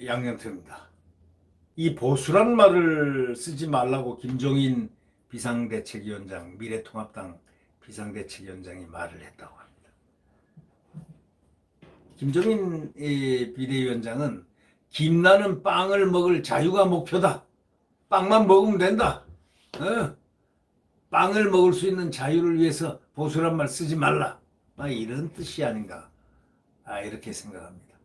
양영태입니다. 이 보수란 말을 쓰지 말라고 김종인 비상대책위원장, 미래통합당 비상대책위원장이 말을 했다고 합니다. 김종인 비대위원장은 김나는 빵을 먹을 자유가 목표다. 빵만 먹으면 된다. 빵을 먹을 수 있는 자유를 위해서 보수란 말 쓰지 말라. 이런 뜻이 아닌가. 이렇게 생각합니다.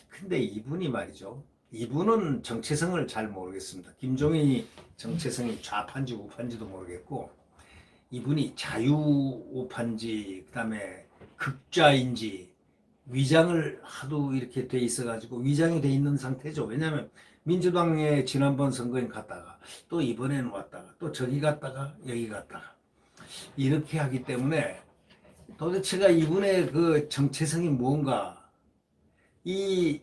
근데 이분이 말이죠. 이분은 정체성을 잘 모르겠습니다. 김종인이 정체성이 좌파인지 우파인지도 모르겠고, 이분이 자유우파인지 그다음에 극좌인지 위장을 하도 이렇게 돼 있어가지고 위장이 돼 있는 상태죠. 왜냐하면 민주당에 지난번 선거에 갔다가 또 이번에는 왔다가 또 저기 갔다가 여기 갔다가 이렇게 하기 때문에 도대체가 이분의 그 정체성이 뭔가. 이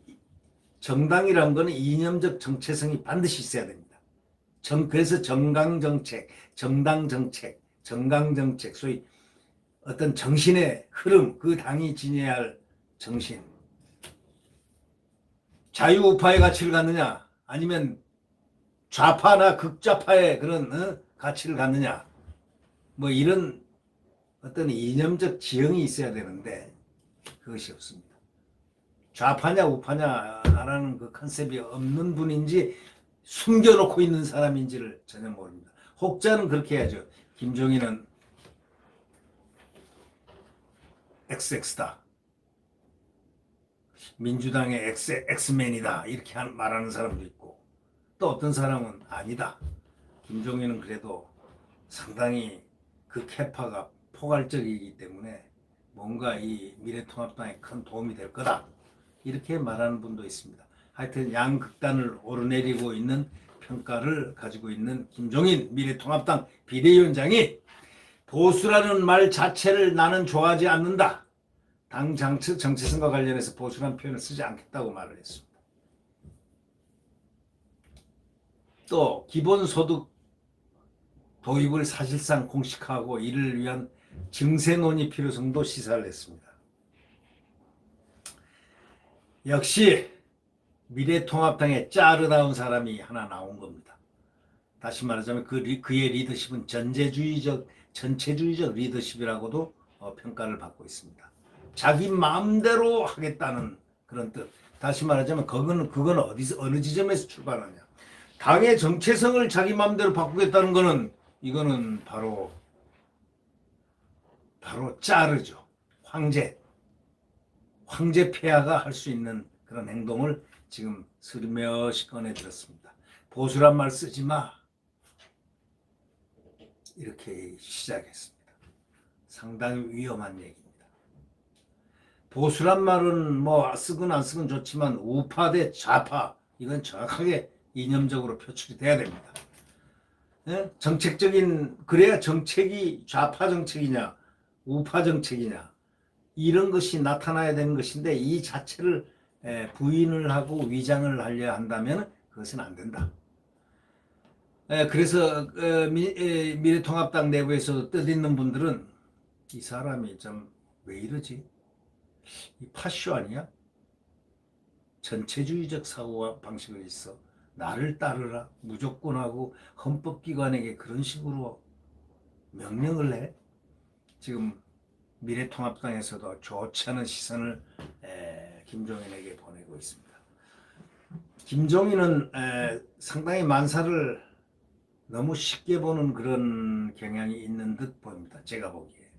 정당이란 거는 이념적 정체성이 반드시 있어야 됩니다. 그래서 정강정책, 정당정책, 정강정책, 소위 어떤 정신의 흐름, 그 당이 지녀야 할 정신. 자유우파의 가치를 갖느냐, 아니면 좌파나 극좌파의 그런 가치를 갖느냐, 이런 어떤 이념적 지형이 있어야 되는데 그것이 없습니다. 좌파냐 우파냐라는 그 컨셉이 없는 분인지 숨겨놓고 있는 사람인지를 전혀 모릅니다. 혹자는 그렇게 해야죠. 김종인은 XX다. 민주당의 X맨이다. 이렇게 말하는 사람도 있고, 또 어떤 사람은 아니다. 김종인은 그래도 상당히 그 캐파가 포괄적이기 때문에 뭔가 이 미래통합당에 큰 도움이 될 거다. 이렇게 말하는 분도 있습니다. 하여튼 양극단을 오르내리고 있는 평가를 가지고 있는 김종인 미래통합당 비대위원장이 보수라는 말 자체를 나는 좋아하지 않는다. 당 정체성과 관련해서 보수라는 표현을 쓰지 않겠다고 말을 했습니다. 또 기본소득 도입을 사실상 공식화하고 이를 위한 증세 논의 필요성도 시사를 했습니다. 역시 미래통합당에 짜르다운 사람이 하나 나온 겁니다. 다시 말하자면 그의 리더십은 전체주의적 리더십이라고도 평가를 받고 있습니다. 자기 마음대로 하겠다는 그런 뜻. 다시 말하자면 그건 어느 지점에서 출발하냐. 당의 정체성을 자기 마음대로 바꾸겠다는 이거는 바로 짜르죠. 황제 폐하가 할 수 있는 그런 행동을 지금 슬며시 꺼내들었습니다. 보수란 말 쓰지 마. 이렇게 시작했습니다. 상당히 위험한 얘기입니다. 보수란 말은 쓰건 안 쓰건 좋지만 우파 대 좌파, 이건 정확하게 이념적으로 표출이 돼야 됩니다. 그래야 정책이 좌파 정책이냐 우파 정책이냐 이런 것이 나타나야 되는 것인데, 이 자체를 부인을 하고 위장을 하려 한다면 그것은 안 된다. 그래서 미래통합당 내부에서 뜻있는 분들은 이 사람이 좀 왜 이러지? 이 파쇼 아니야? 전체주의적 사고 방식을 있어. 나를 따르라 무조건하고 헌법기관에게 그런 식으로 명령을 해. 지금 미래통합당에서도 좋지 않은 시선을 김종인에게 보내고 있습니다. 김종인은 상당히 만사를 너무 쉽게 보는 그런 경향이 있는 듯 보입니다. 제가 보기에.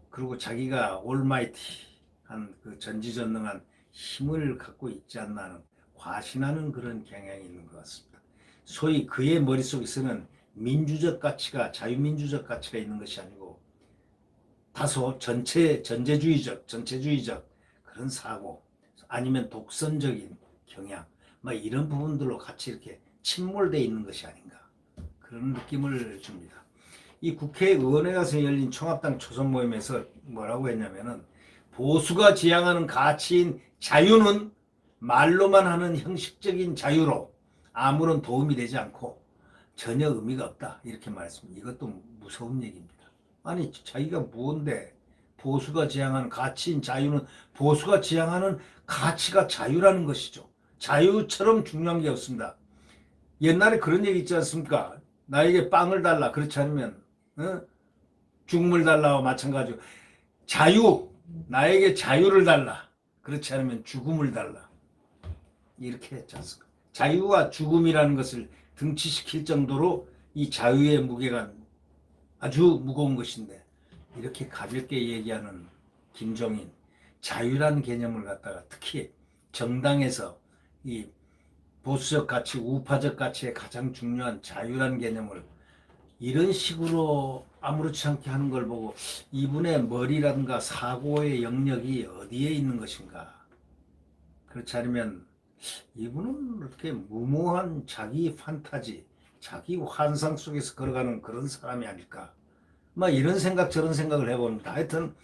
그리고 자기가 올마이티한 그 전지전능한 힘을 갖고 있지 않나는 과신하는 그런 경향이 있는 것 같습니다. 소위 그의 머릿속에서는 민주적 가치가, 자유민주적 가치가 있는 것이 아니고 다소 전체주의적 그런 사고, 아니면 독선적인 경향, 이런 부분들로 같이 이렇게 침몰되어 있는 것이 아닌가, 그런 느낌을 줍니다. 이 국회의원회에서 열린 총합당 초선 모임에서 뭐라고 했냐면은, 보수가 지향하는 가치인 자유는 말로만 하는 형식적인 자유로 아무런 도움이 되지 않고 전혀 의미가 없다, 이렇게 말했습니다. 이것도 무서운 얘기입니다. 아니, 자기가 뭔데 보수가 지향하는 가치인 자유는, 보수가 지향하는 가치가 자유라는 것이죠. 자유처럼 중요한 게 없습니다. 옛날에 그런 얘기 있지 않습니까? 나에게 빵을 달라. 그렇지 않으면 죽음을 달라와 마찬가지로 자유, 나에게 자유를 달라. 그렇지 않으면 죽음을 달라. 이렇게 했지 않습니까? 자유와 죽음이라는 것을 등치시킬 정도로 이 자유의 무게가 아주 무거운 것인데 이렇게 가볍게 얘기하는 김종인, 자유라는 개념을 갖다가 특히 정당에서 이 보수적 가치, 우파적 가치의 가장 중요한 자유라는 개념을 이런 식으로 아무렇지 않게 하는 걸 보고 이분의 머리라든가 사고의 영역이 어디에 있는 것인가? 그렇지 않으면 이분은 이렇게 무모한 자기 판타지, 자기 환상 속에서 걸어가는 그런 사람이 아닐까? 막 이런 생각 저런 생각을 해봅니다. 하여튼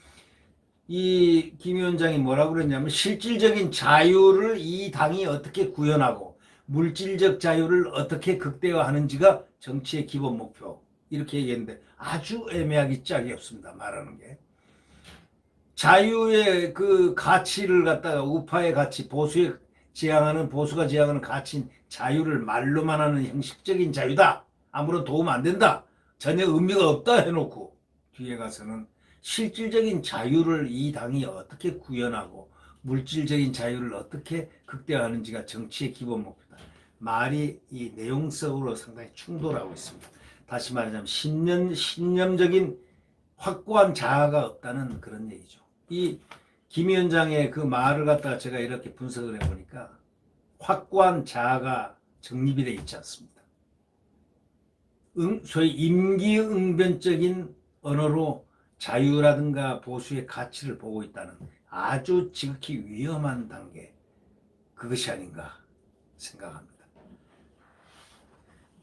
이 김 위원장이 뭐라고 그랬냐면 실질적인 자유를 이 당이 어떻게 구현하고 물질적 자유를 어떻게 극대화하는지가 정치의 기본 목표. 이렇게 얘기했는데 아주 애매하기 짝이 없습니다. 말하는 게. 자유의 그 가치를 갖다가 우파의 가치, 보수가 지향하는 가치인 자유를 말로만 하는 형식적인 자유다. 아무런 도움 안 된다. 전혀 의미가 없다 해놓고 뒤에 가서는 실질적인 자유를 이 당이 어떻게 구현하고 물질적인 자유를 어떻게 극대화하는지가 정치의 기본 목표다. 말이 이 내용성으로 상당히 충돌하고 있습니다. 다시 말하자면 신념적인 확고한 자아가 없다는 그런 얘기죠. 이 김 위원장의 그 말을 갖다가 제가 이렇게 분석을 해보니까 확고한 자아가 정립이 되어 있지 않습니다. 소위 임기응변적인 언어로 자유라든가 보수의 가치를 보고 있다는 아주 지극히 위험한 단계, 그것이 아닌가 생각합니다.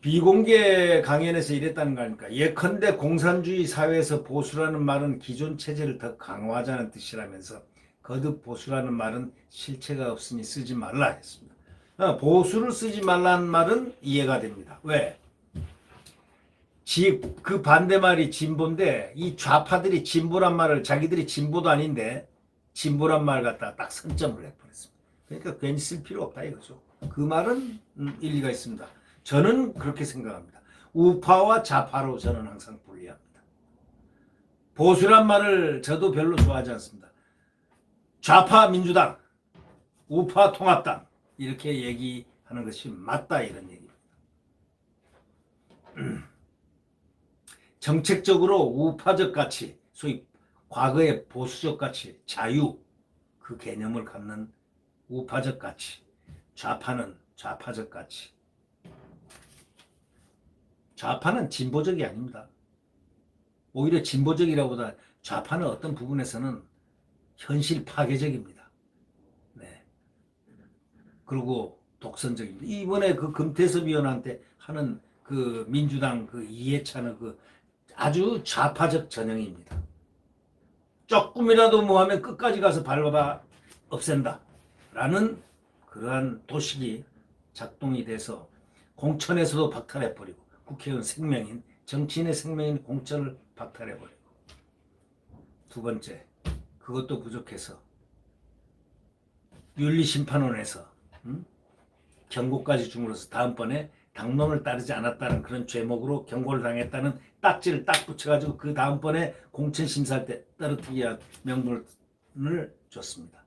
비공개 강연에서 이랬다는 거 아닙니까? 예컨대 공산주의 사회에서 보수라는 말은 기존 체제를 더 강화하자는 뜻이라면서 거듭 보수라는 말은 실체가 없으니 쓰지 말라 했습니다. 보수를 쓰지 말라는 말은 이해가 됩니다. 왜? 그 반대말이 진보인데 이 좌파들이 진보란 말을 자기들이 진보도 아닌데 진보란 말 갖다가 딱 선점을 해버렸습니다. 그러니까 괜히 쓸 필요 없다 이거죠. 그 말은 일리가 있습니다. 저는 그렇게 생각합니다. 우파와 좌파로 저는 항상 분리합니다. 보수란 말을 저도 별로 좋아하지 않습니다. 좌파 민주당, 우파 통합당 이렇게 얘기하는 것이 맞다 이런 얘기입니다. 정책적으로 우파적 가치, 소위 과거의 보수적 가치, 자유 그 개념을 갖는 우파적 가치, 좌파는 좌파적 가치. 좌파는 진보적이 아닙니다. 오히려 진보적이라보다 좌파는 어떤 부분에서는 현실 파괴적입니다. 네. 그리고 독선적입니다. 이번에 그 금태섭 위원한테 하는 그 민주당 그 이해찬의 그 아주 좌파적 전형입니다. 조금이라도 뭐 하면 끝까지 가서 밟아봐 없앤다. 라는 그러한 도식이 작동이 돼서 공천에서도 박탈해버리고 국회의원 생명인 정치인의 생명인 공천을 박탈해버리고 두 번째 그것도 부족해서 윤리심판원에서 경고까지 줌으로써 다음번에 당론을 따르지 않았다는 그런 죄목으로 경고를 당했다는 딱지를 딱 붙여가지고 그 다음번에 공천심사할 때 떨어뜨리기 위한 명분을 줬습니다.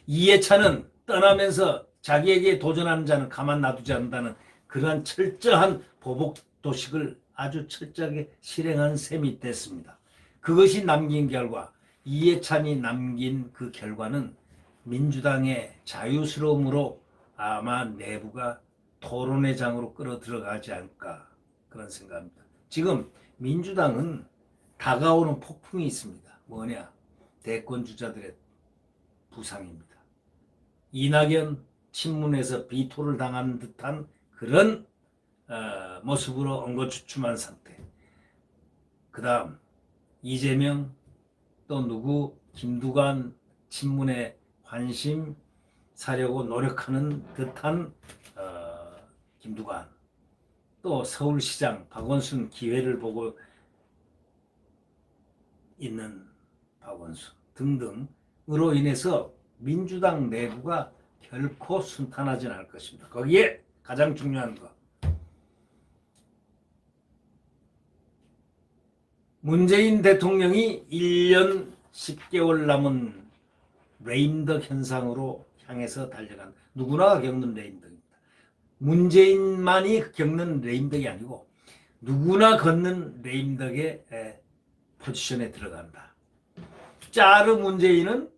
이해찬은 떠나면서 자기에게 도전하는 자는 가만 놔두지 않는다는 그러한 철저한 보복 도식을 아주 철저하게 실행한 셈이 됐습니다. 그것이 남긴 결과, 이해찬이 남긴 그 결과는 민주당의 자유스러움으로 아마 내부가 토론의 장으로 끌어 들어가지 않을까 그런 생각합니다. 지금 민주당은 다가오는 폭풍이 있습니다. 뭐냐? 대권 주자들의 부상입니다. 이낙연 친문에서 비토를 당한 듯한 그런 모습으로 엉거주춤한 상태. 그 다음 이재명 또 누구 김두관 친문에 관심 사려고 노력하는 듯한 김두관 또 서울시장 박원순 기회를 보고 있는 박원순 등등으로 인해서 민주당 내부가 결코 순탄하진 않을 것입니다. 거기에 가장 중요한 거, 문재인 대통령이 1년 10개월 남은 레임덕 현상으로 향해서 달려간, 누구나 겪는 레임덕입니다. 문재인만이 겪는 레임덕이 아니고 누구나 걷는 레임덕의 포지션에 들어간다. 짜르 문재인은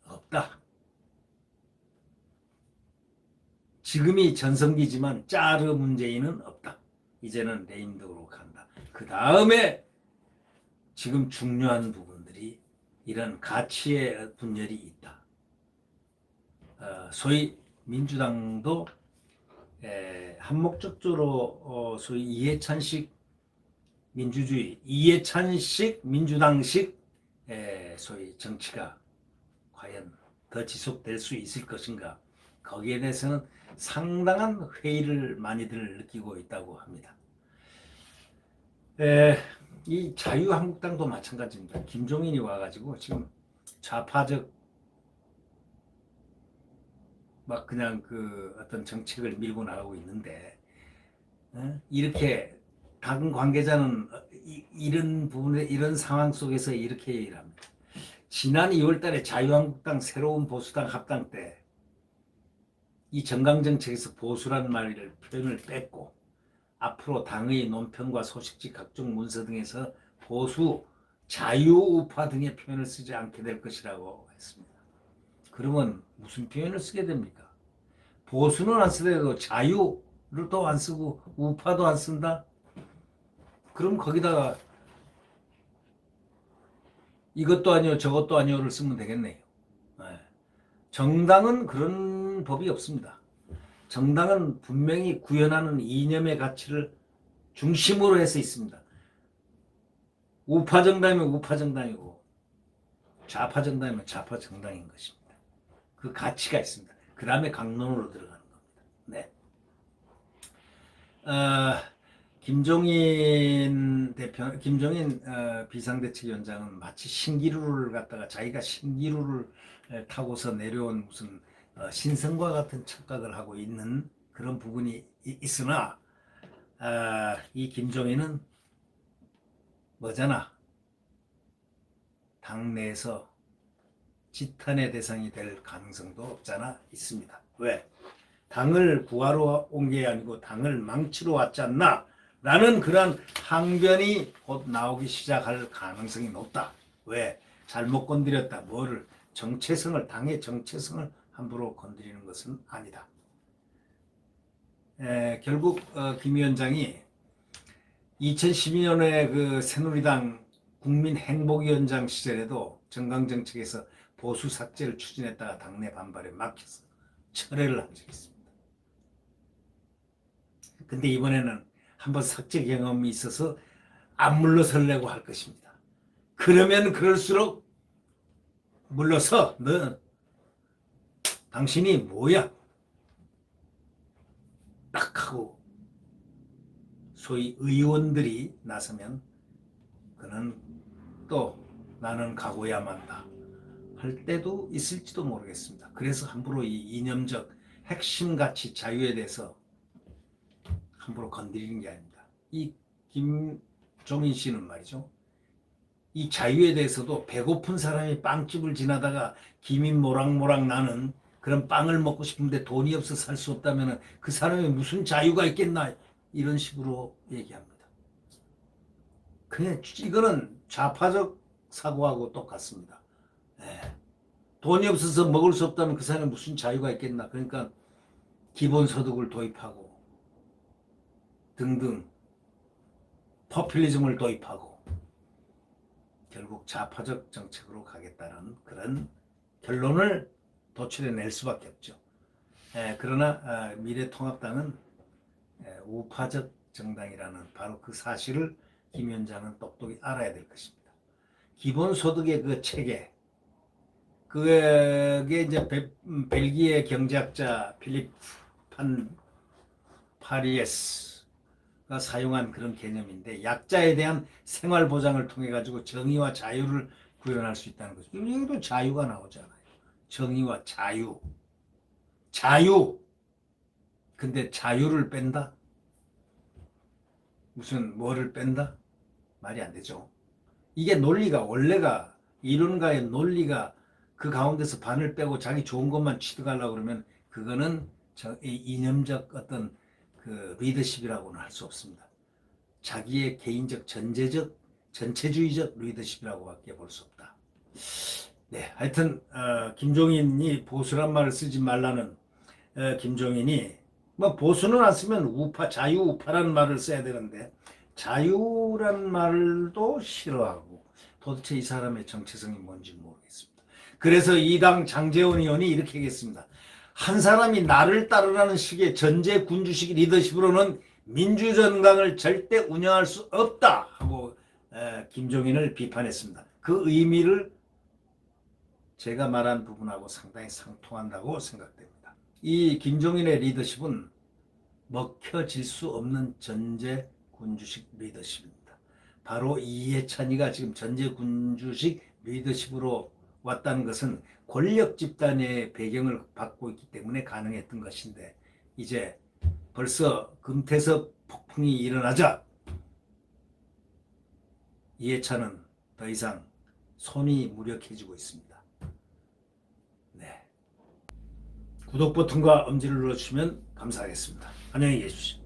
없다. 지금이 전성기지만 짜르 문재인은 없다. 이제는 레임덕으로 간다. 그 다음에 지금 중요한 부분들이 이런 가치의 분열이 있다. 소위 민주당도 한목적으로 소위 이해찬식 민주주의, 이해찬식 민주당식 소위 정치가 과연 더 지속될 수 있을 것인가, 거기에 대해서는 상당한 회의를 많이들 느끼고 있다고 합니다. 이 자유한국당도 마찬가지입니다. 김종인이 와가지고 지금 좌파적 막 그냥 그 어떤 정책을 밀고 나가고 있는데, 이렇게 당 관계자는 이런 부분에, 이런 상황 속에서 이렇게 얘기를 합니다. 지난 2월 달에 자유한국당 새로운 보수당 합당 때 이 정강정책에서 보수란 말을 표현을 뺐고 앞으로 당의 논평과 소식지 각종 문서 등에서 보수, 자유우파 등의 표현을 쓰지 않게 될 것이라고 했습니다. 그러면 무슨 표현을 쓰게 됩니까? 보수는 안 쓰더라도 자유를 또 안 쓰고 우파도 안 쓴다? 그럼 거기다가 이것도 아니요 저것도 아니요를 쓰면 되겠네요. 정당은 그런 법이 없습니다. 정당은 분명히 구현하는 이념의 가치를 중심으로 해서 있습니다. 우파 정당이면 우파 정당이고 좌파 정당이면 좌파 정당인 것입니다. 그 가치가 있습니다. 그 다음에 강론으로 들어가는 겁니다. 네. 김종인 비상대책위원장은 마치 신기루를 갖다가 자기가 신기루를 타고서 내려온 무슨 신성과 같은 착각을 하고 있는 그런 부분이 있으나, 이 김종인은 뭐잖아, 당내에서 지탄의 대상이 될 가능성도 없잖아 있습니다. 왜? 당을 구하러 온 게 아니고 당을 망치러 왔지 않나 라는 그런 항변이 곧 나오기 시작할 가능성이 높다. 왜? 잘못 건드렸다. 뭐를? 정체성을, 당의 정체성을 함부로 건드리는 것은 아니다. 결국 김 위원장이 2012년에 그 새누리당 국민행복위원장 시절에도 정강정책에서 보수 삭제를 추진했다가 당내 반발에 막혀서 철회를 한 적이 있습니다. 근데 이번에는 한번 삭제 경험이 있어서 안 물러설려고 할 것입니다. 그러면 그럴수록 물러서, 너 당신이 뭐야? 딱 하고 소위 의원들이 나서면 그는 또 나는 가고야 만다 할 때도 있을지도 모르겠습니다. 그래서 함부로 이 이념적 핵심 가치 자유에 대해서 함부로 건드리는 게 아닙니다. 이 김종인 씨는 말이죠, 이 자유에 대해서도 배고픈 사람이 빵집을 지나다가 김이 모락모락 나는 그런 빵을 먹고 싶은데 돈이 없어 살 수 없다면 그 사람이 무슨 자유가 있겠나, 이런 식으로 얘기합니다. 그냥 이거는 좌파적 사고하고 똑같습니다. 돈이 없어서 먹을 수 없다면 그 사람이 무슨 자유가 있겠나. 그러니까 기본소득을 도입하고 등등 포퓰리즘을 도입하고 결국 좌파적 정책으로 가겠다는 그런 결론을 도출해낼 수밖에 없죠. 그러나 미래통합당은 우파적 정당이라는 바로 그 사실을 김 위원장은 똑똑히 알아야 될 것입니다. 기본소득의 그 체계, 그게 이제 벨기에 경제학자 필립 판 파리에스가 사용한 그런 개념인데, 약자에 대한 생활 보장을 통해 가지고 정의와 자유를 구현할 수 있다는 거죠. 여기도 자유가 나오잖아요. 정의와 자유. 자유. 근데 자유를 뺀다? 무슨 뭐를 뺀다? 말이 안 되죠. 이게 논리가 원래가 이론가의 논리가 그 가운데서 반을 빼고 자기 좋은 것만 취득하려고 그러면 그거는 이념적 어떤 그 리더십이라고는 할 수 없습니다. 자기의 개인적 전체주의적 리더십이라고밖에 볼 수 없다. 네, 하여튼 김종인이 보수란 말을 쓰지 말라는 김종인이 뭐 보수는 안 쓰면 우파, 자유우파라는 말을 써야 되는데 자유란 말도 싫어하고 도대체 이 사람의 정체성이 뭔지 모르겠습니다. 그래서 이 당 장제원 의원이 이렇게 얘기했습니다. 한 사람이 나를 따르라는 식의 전제군주식 리더십으로는 민주정당을 절대 운영할 수 없다 하고 김종인을 비판했습니다. 그 의미를 제가 말한 부분하고 상당히 상통한다고 생각됩니다. 이 김종인의 리더십은 먹혀질 수 없는 전제군주식 리더십입니다. 바로 이해찬이가 지금 전제군주식 리더십으로 왔다는 것은 권력 집단의 배경을 받고 있기 때문에 가능했던 것인데 이제 벌써 금태섭 폭풍이 일어나자 이해찬은 더 이상 손이 무력해지고 있습니다. 네. 구독 버튼과 엄지를 눌러주시면 감사하겠습니다. 안녕히 계십시오.